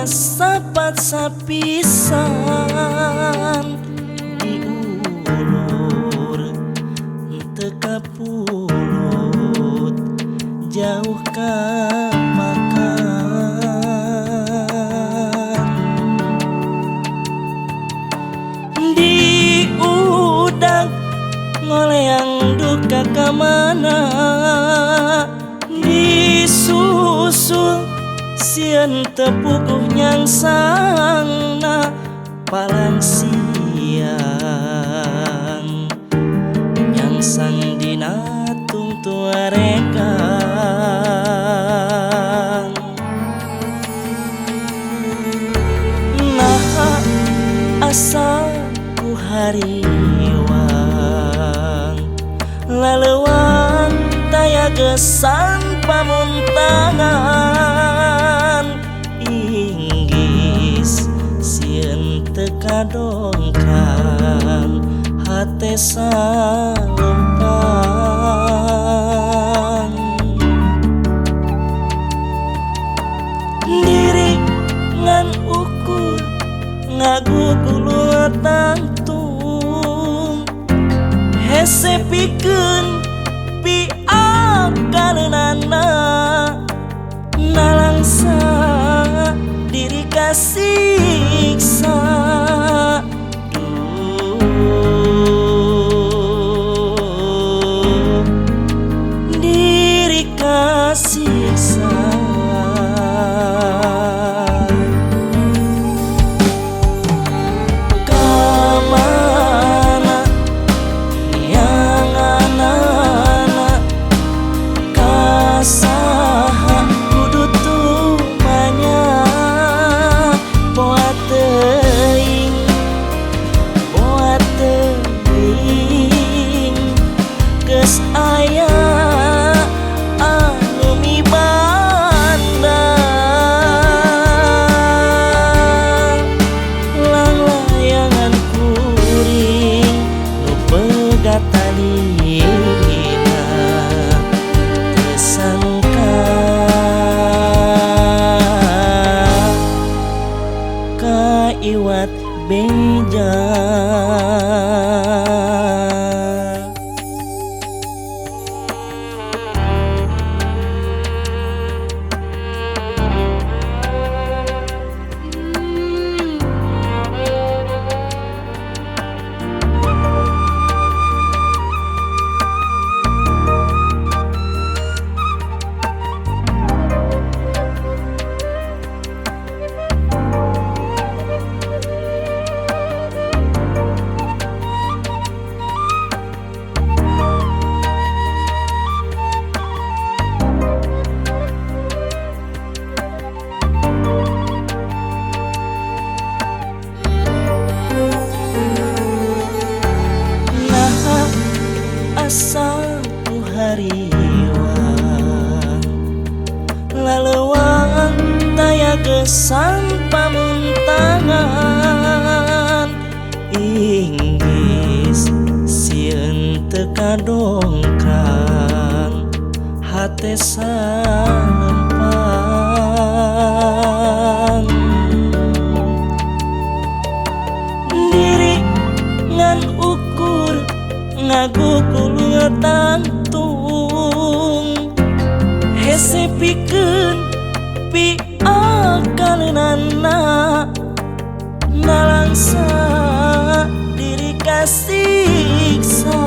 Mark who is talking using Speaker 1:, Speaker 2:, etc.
Speaker 1: sapat sapisan diulur teka pulut jauh ka makan diudag ngoleang duka ka mana disusul sieun tepuguh nyangsangna palang siang nyangsang dina tungtuaregang nah asal ku hariwang laleuang taya gesan pamuntangan inggis sieun teka dongkang hate salempang diri ngan ukur ngagugulu tangtung hese pikeun piakaleunnana nalangsa diri kasiksa diri kasiksa kamana yang anak kasaha kudu tumanya boat teuing geus aya anu mibanda lang-layangan kuring nu pegat talina teu sangka kaiwat beja asal ku hariwang laleuang taya gesan pamuntangan inggis sieun teka dongkang hate salempang diri ngan ukur ngagugulu tangtung hese pikeun piakaleunnana nalangsa diri kasiksa